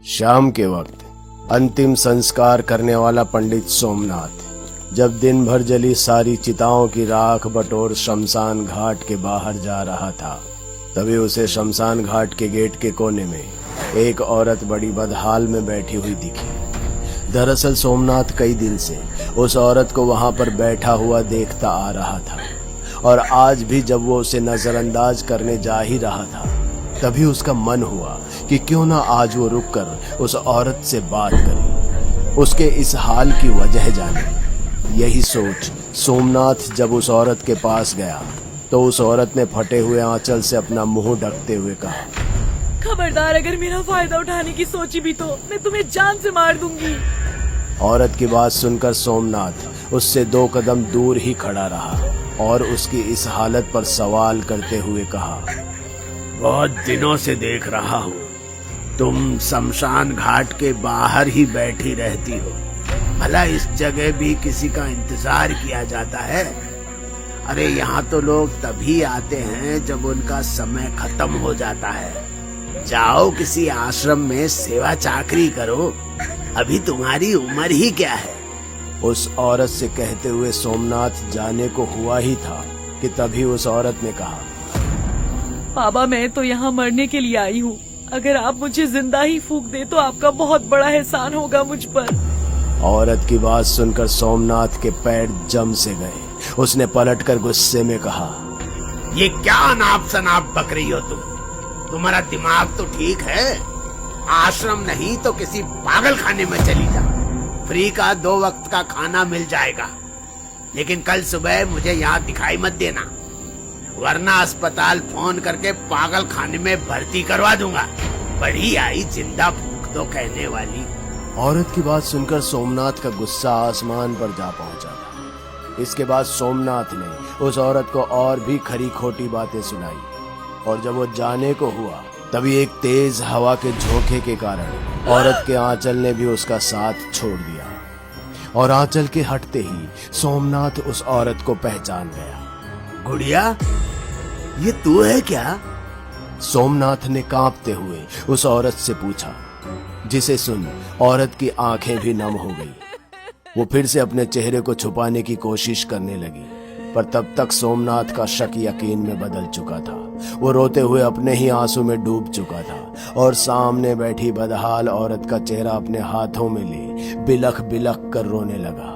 शाम के वक्त अंतिम संस्कार करने वाला पंडित सोमनाथ जब दिन भर जली सारी चिताओं की राख बटोर शमशान घाट के बाहर जा रहा था, तभी उसे शमशान घाट के गेट के कोने में एक औरत बड़ी बदहाल में बैठी हुई दिखी। दरअसल सोमनाथ कई दिन से उस औरत को वहां पर बैठा हुआ देखता आ रहा था और आज भी जब वो उसे नजरअंदाज करने जा ही रहा था, तभी उसका मन हुआ कि क्यों ना आज वो रुककर उस औरत से बात करे, उसके इस हाल की वजह जाने। यही सोच सोमनाथ जब उस औरत के पास गया तो उस औरत ने फटे हुए आंचल से अपना मुंह ढकते हुए कहा, खबरदार, अगर मेरा फायदा उठाने की सोची भी तो मैं तुम्हें जान से मार दूंगी। औरत की बात सुनकर सोमनाथ उससे 2 कदम दूर ही खड़ा रहा और उसकी इस हालत पर सवाल करते हुए कहा, बहुत दिनों से देख रहा हूँ तुम शमशान घाट के बाहर ही बैठी रहती हो। भला इस जगह भी किसी का इंतजार किया जाता है? अरे यहाँ तो लोग तभी आते हैं जब उनका समय खत्म हो जाता है। जाओ किसी आश्रम में सेवा चाकरी करो, अभी तुम्हारी उम्र ही क्या है। उस औरत से कहते हुए सोमनाथ जाने को हुआ ही था कि तभी उस औरत ने कहा, बाबा, मैं तो यहाँ मरने के लिए आई हूँ। अगर आप मुझे जिंदा ही फूंक दे तो आपका बहुत बड़ा एहसान होगा मुझ पर। औरत की बात सुनकर सोमनाथ के पैर जम से गए। उसने पलटकर गुस्से में कहा, ये क्या अनाप शनाप बक रही हो तुम? तुम्हारा दिमाग तो ठीक है? आश्रम नहीं तो किसी पागल खाने में चली जा, फ्री का 2 वक्त का खाना मिल जाएगा। लेकिन कल सुबह मुझे यहाँ दिखाई मत देना, वरना अस्पताल फोन करके पागल खाने में भर्ती करवा दूंगा। बड़ी आई जिंदा फूंक दो कहने वाली। औरत की बात सुनकर सोमनाथ का गुस्सा आसमान पर जा पहुंचा था। इसके बाद सोमनाथ ने उस औरत को और भी खरी खोटी बातें सुनाई और जब वो जाने को हुआ तभी एक तेज हवा के झोंके के कारण औरत के आंचल ने भी उसका साथ छोड़ दिया और आंचल के हटते ही सोमनाथ उस औरत को पहचान गया। गुड़िया, ये तू है क्या? सोमनाथ ने कांपते हुए उस औरत से पूछा, जिसे सुन औरत की आंखें भी नम हो गई। वो फिर से अपने चेहरे को छुपाने की कोशिश करने लगी, पर तब तक सोमनाथ का शक यकीन में बदल चुका था। वो रोते हुए अपने ही आंसू में डूब चुका था और सामने बैठी बदहाल औरत का चेहरा अपने हाथों में ले बिलख बिलख कर रोने लगा।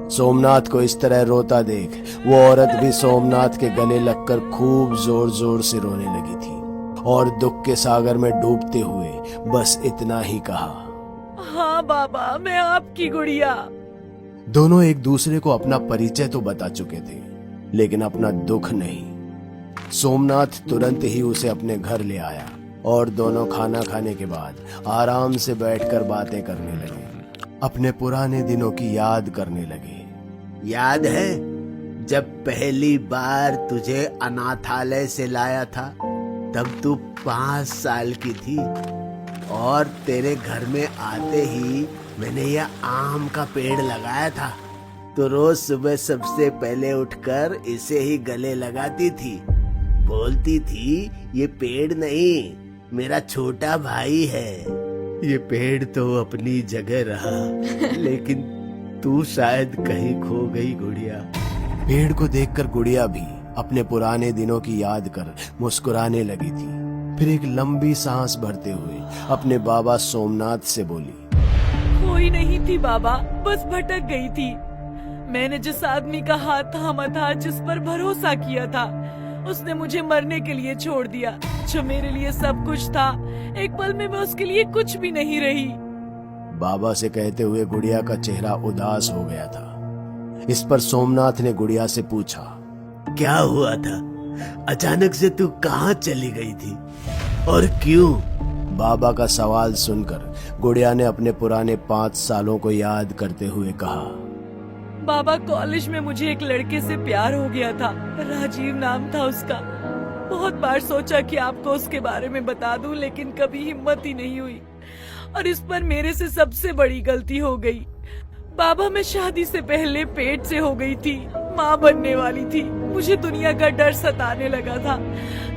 सोमनाथ को इस तरह रोता देख वो औरत भी सोमनाथ के गले लगकर खूब जोर जोर से रोने लगी थी और दुख के सागर में डूबते हुए बस इतना ही कहा, हाँ बाबा, मैं आपकी गुड़िया। दोनों एक दूसरे को अपना परिचय तो बता चुके थे, लेकिन अपना दुख नहीं। सोमनाथ तुरंत ही उसे अपने घर ले आया और दोनों खाना खाने के बाद आराम से बैठकर बातें करने लगे, अपने पुराने दिनों की याद करने लगे। याद है जब पहली बार तुझे अनाथालय से लाया था? तब तू 5 साल की थी और तेरे घर में आते ही मैंने यह आम का पेड़ लगाया था। तो रोज सुबह सबसे पहले उठकर इसे ही गले लगाती थी, बोलती थी, ये पेड़ नहीं, मेरा छोटा भाई है। ये पेड़ तो अपनी जगह रहा, लेकिन तू शायद कहीं खो गई गुड़िया। पेड़ को देखकर गुड़िया भी अपने पुराने दिनों की याद कर मुस्कुराने लगी थी। फिर एक लंबी सांस भरते हुए अपने बाबा सोमनाथ से बोली, कोई नहीं थी बाबा, बस भटक गई थी। मैंने जिस आदमी का हाथ थामा था, जिस पर भरोसा किया था, उसने मुझे मरने के लिए छोड़ दिया। जो मेरे लिए सब कुछ था, एक पल में मैं उसके लिए कुछ भी नहीं रही। बाबा से कहते हुए गुड़िया का चेहरा उदास हो गया था। इस पर सोमनाथ ने गुड़िया से पूछा, क्या हुआ था? अचानक से तू कहाँ चली गई थी और क्यों? बाबा का सवाल सुनकर गुड़िया ने अपने पुराने 5 सालों को याद करते हुए कहा, बाबा, कॉलेज में मुझे एक लड़के से प्यार हो गया था। राजीव नाम था उसका। बहुत बार सोचा कि आपको उसके बारे में बता दूं, लेकिन कभी हिम्मत ही नहीं हुई और इस पर मेरे से सबसे बड़ी गलती हो गई। बाबा, मैं शादी से पहले पेट से हो गई थी, माँ बनने वाली थी। मुझे दुनिया का डर सताने लगा था।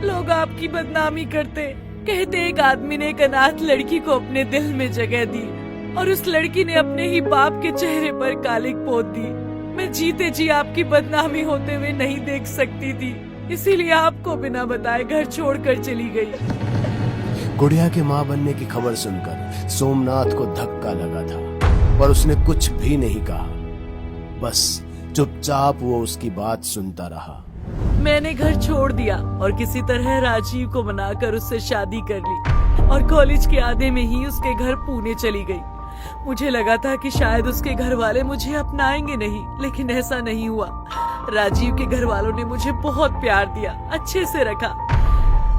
लोग आपकी बदनामी करते, कहते एक आदमी ने एक अनाथ लड़की को अपने दिल में जगह दी और उस लड़की ने अपने ही बाप के चेहरे पर कालिक पोत दी। मैं जीते जी आपकी बदनामी होते हुए नहीं देख सकती थी, इसीलिए आपको बिना बताए घर छोड़कर चली गई। गुड़िया के माँ बनने की खबर सुनकर सोमनाथ को धक्का लगा था, पर उसने कुछ भी नहीं कहा। बस चुपचाप वो उसकी बात सुनता रहा। मैंने घर छोड़ दिया और किसी तरह राजीव को मनाकर उससे शादी कर ली और कॉलेज के आधे में ही उसके घर पुणे चली गई। मुझे लगा था कि शायद उसके घर वाले मुझे अपनाएंगे नहीं, लेकिन ऐसा नहीं हुआ। राजीव के घर वालों ने मुझे बहुत प्यार दिया, अच्छे से रखा,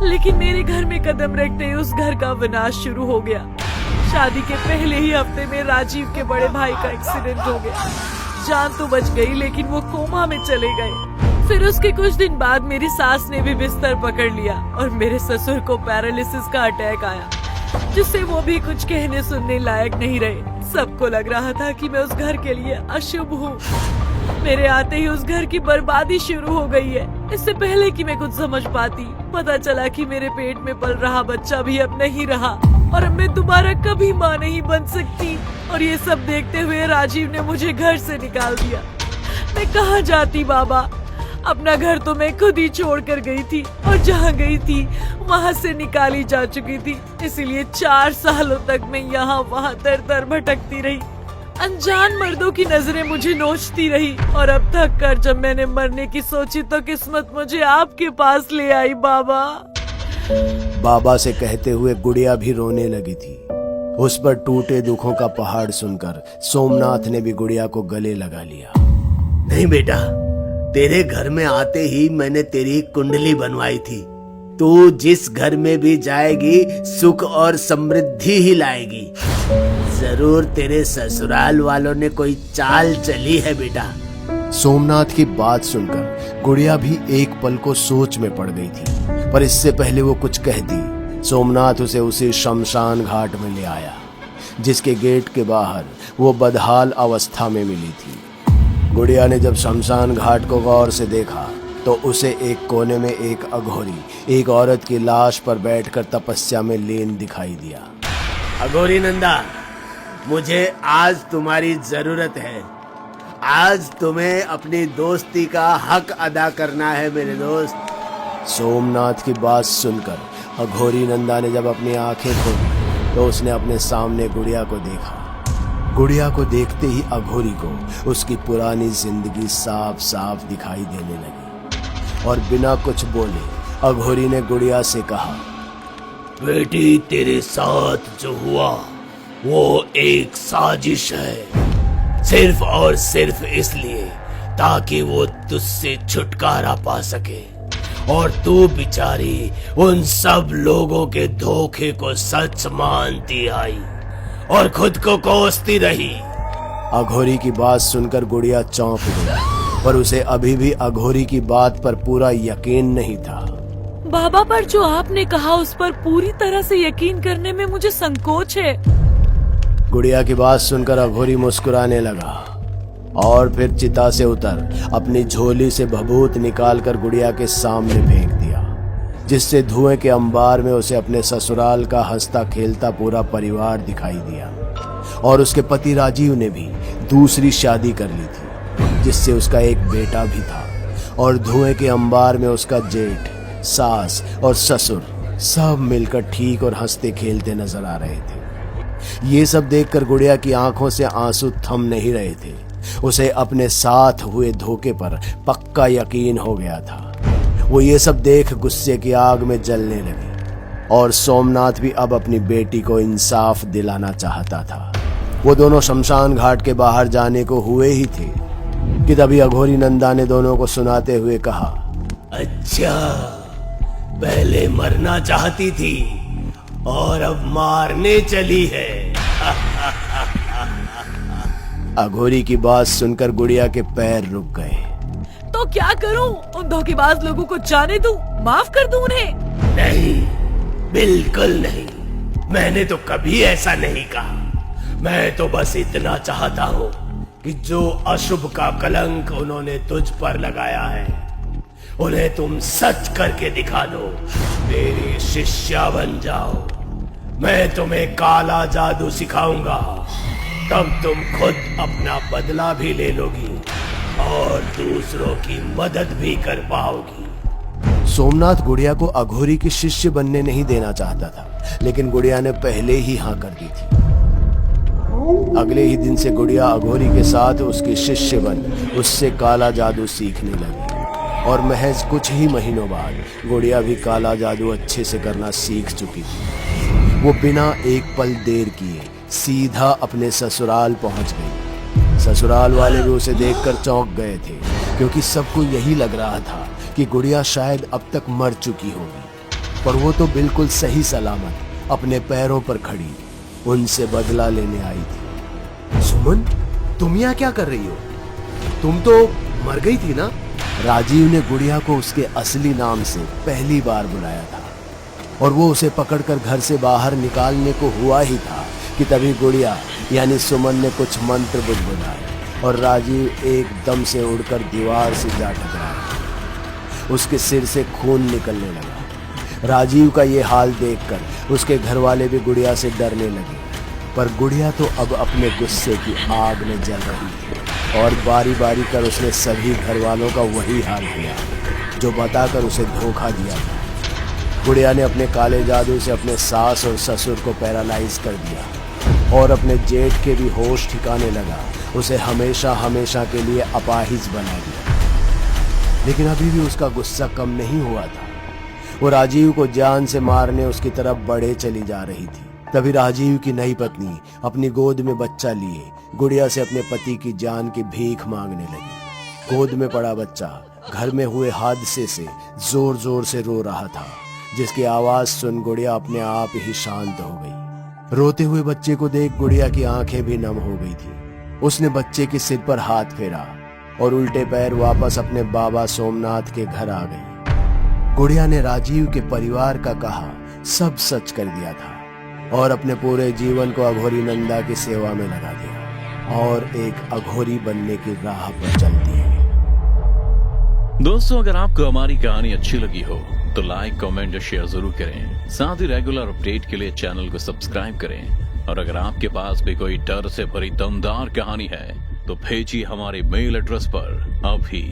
लेकिन मेरे घर में कदम रखते ही उस घर का विनाश शुरू हो गया। शादी के पहले ही हफ्ते में राजीव के बड़े भाई का एक्सीडेंट हो गया। जान तो बच गई, लेकिन वो कोमा में चले गए। फिर उसके कुछ दिन बाद मेरी सास ने भी बिस्तर पकड़ लिया और मेरे ससुर को पैरालिसिस का अटैक आया, जिससे वो भी कुछ कहने सुनने लायक नहीं रहे। सबको लग रहा था कि मैं उस घर के लिए अशुभ हूँ। मेरे आते ही उस घर की बर्बादी शुरू हो गई है। इससे पहले कि मैं कुछ समझ पाती, पता चला कि मेरे पेट में पल रहा बच्चा भी अब नहीं रहा और अब मैं दोबारा कभी माँ नहीं बन सकती। और ये सब देखते हुए राजीव ने मुझे घर से निकाल दिया। मैं कहाँ जाती बाबा? अपना घर तो मैं खुद ही छोड़ कर गई थी और जहाँ गई थी वहाँ से निकाली जा चुकी थी। इसीलिए 4 सालों तक मैं यहाँ वहाँ दर दर भटकती रही। अनजान मर्दों की नजरें मुझे नोचती रही और अब तक कर जब मैंने मरने की सोची तो किस्मत मुझे आपके पास ले आई बाबा। बाबा से कहते हुए गुड़िया भी रोने लगी थी। उस पर टूटे दुखों का पहाड़ सुनकर सोमनाथ ने भी गुड़िया को गले लगा लिया। नहीं बेटा, तेरे घर में आते ही मैंने तेरी कुंडली बनवाई थी। तू जिस घर में भी जाएगी सुख और समृद्धि ही लाएगी। जरूर तेरे ससुराल वालों ने कोई चाल चली है बेटा। सोमनाथ की बात सुनकर गुड़िया भी एक पल को सोच में पड़ गई थी, पर इससे पहले वो कुछ कहती, सोमनाथ उसे उसी शमशान घाट में ले आया, जिसके गेट के बाहर वो बदहाल अवस्था में मिली थी। गुड़िया ने जब शमशान घाट को गौर से देखा तो उसे एक कोने में एक अघोरी एक औरत की लाश पर बैठकर तपस्या में लीन दिखाई दिया। अघोरी नंदा, मुझे आज तुम्हारी जरूरत है। आज तुम्हें अपनी दोस्ती का हक अदा करना है मेरे दोस्त। सोमनाथ की बात सुनकर अघोरी नंदा ने जब अपनी आंखें खोली तो उसने अपने सामने गुड़िया को देखा। गुड़िया को देखते ही अघोरी को उसकी पुरानी जिंदगी साफ साफ दिखाई देने लगी और बिना कुछ बोले अघोरी ने गुड़िया से कहा, बेटी तेरे साथ जो हुआ वो एक साजिश है, सिर्फ और सिर्फ इसलिए ताकि वो तुझसे छुटकारा पा सके और तू बेचारी उन सब लोगों के धोखे को सच मानती आई और खुद को कोसती रही। अघोरी की बात सुनकर गुड़िया चौंक गई, पर उसे अभी भी अघोरी की बात पर पूरा यकीन नहीं था। बाबा, पर जो आपने कहा उस पर पूरी तरह से यकीन करने में मुझे संकोच है। गुड़िया की बात सुनकर अघोरी मुस्कुराने लगा और फिर चिता से उतर अपनी झोली से भभूत निकालकर गुड़िया के सामने फेंक दिया, जिससे धुएं के अंबार में उसे अपने ससुराल का हंसता खेलता पूरा परिवार दिखाई दिया। और उसके पति राजीव ने भी दूसरी शादी कर ली थी, जिससे उसका एक बेटा भी था और धुएं के अंबार में उसका जेठ, सास और ससुर सब मिलकर ठीक और हंसते खेलते नजर आ रहे थे। ये सब देखकर गुड़िया की आंखों से आंसू थम नहीं रहे थे। उसे अपने साथ हुए धोखे पर पक्का यकीन हो गया था। वो ये सब देख गुस्से की आग में जलने लगी और सोमनाथ भी अब अपनी बेटी को इंसाफ दिलाना चाहता था। वो दोनों शमशान घाट के बाहर जाने को हुए ही थे कि तभी अघोरी नंदा ने दोनों को सुनाते हुए कहा, अच्छा, पहले मरना चाहती थी और अब मारने चली है। अघोरी की बात सुनकर गुड़िया के पैर रुक गए। तो क्या करूं? उन धोखेबाज लोगों को जाने दूं? माफ कर दूं उन्हें? नहीं, बिल्कुल नहीं। मैंने तो कभी ऐसा नहीं कहा। मैं तो बस इतना चाहता हूँ कि जो अशुभ का कलंक उन्होंने तुझ पर लगाया है उन्हें तुम सच करके दिखा दो, मेरी शिष्या बन जाओ। मैं तुम्हें काला जादू सिखाऊंगा, तब तुम खुद अपना बदला भी ले लोगी और दूसरों की मदद भी कर पाओगी। सोमनाथ गुड़िया को अघोरी की शिष्य बनने नहीं देना चाहता था, लेकिन गुड़िया ने पहले ही हाँ कर दी थी। अगले ही दिन से गुड़िया अघोरी के साथ उसकी शिष्य बन उससे काला जादू सीखने लगी और महज कुछ ही महीनों बाद गुड़िया भी काला जादू अच्छे से करना सीख चुकी थी। वो बिना एक पल देर किए सीधा अपने ससुराल पहुंच गई। ससुराल वाले भी उसे देखकर चौंक गए थे, क्योंकि सबको यही लग रहा था कि गुड़िया शायद अब तक मर चुकी होगी, पर वो तो बिल्कुल सही सलामत अपने पैरों पर खड़ी उनसे बदला लेने आई थी। सुमन, तुम यहाँ क्या कर रही हो? तुम तो मर गई थी ना? राजीव ने गुड़िया को उसके असली नाम से पहली बार बुलाया था और वो उसे पकड़कर घर से बाहर निकालने को हुआ ही था कि तभी गुड़िया यानी सुमन ने कुछ मंत्र बुदबुदाए और राजीव एकदम से उड़कर दीवार से जा टकराया। उसके सिर से खून निकलने लगा। राजीव का ये हाल देखकर उसके घर वाले भी गुड़िया से डरने लगे, पर गुड़िया तो अब अपने गुस्से की आग में जल रही थी और बारी बारी कर उसने सभी घर वालों का वही हाल किया जो बताकर उसे धोखा दिया था। गुड़िया ने अपने काले जादू से अपने सास और ससुर को पैरालाइज कर दिया और अपने जेठ के भी होश ठिकाने लगा उसे हमेशा हमेशा के लिए अपाहिज बना दिया। लेकिन अभी भी उसका गुस्सा कम नहीं हुआ था। वो राजीव को जान से मारने उसकी तरफ बढ़े चली जा रही थी। तभी राजीव की नई पत्नी अपनी गोद में बच्चा लिए गुड़िया से अपने पति की जान की भीख मांगने लगी। गोद में पड़ा बच्चा घर में हुए हादसे से जोर जोर से रो रहा था, जिसकी आवाज सुन गुड़िया अपने आप ही शांत हो गई। रोते हुए बच्चे को देख गुड़िया की आंखें भी नम हो गई थी। उसने बच्चे के सिर पर हाथ फेरा और उल्टे पैर वापस अपने बाबा सोमनाथ के घर आ गई। गुड़िया ने राजीव के परिवार का कहा सब सच कर दिया था और अपने पूरे जीवन को अघोरी नंदा की सेवा में लगा दिया और एक अघोरी बनने की राह पर चल दी। दोस्तों, अगर आपको हमारी कहानी अच्छी लगी हो तो लाइक, कमेंट और शेयर जरूर करें। साथ ही रेगुलर अपडेट के लिए चैनल को सब्सक्राइब करें। और अगर आपके पास भी कोई डर से भरी दमदार कहानी है तो भेजिए हमारे मेल एड्रेस पर अभी।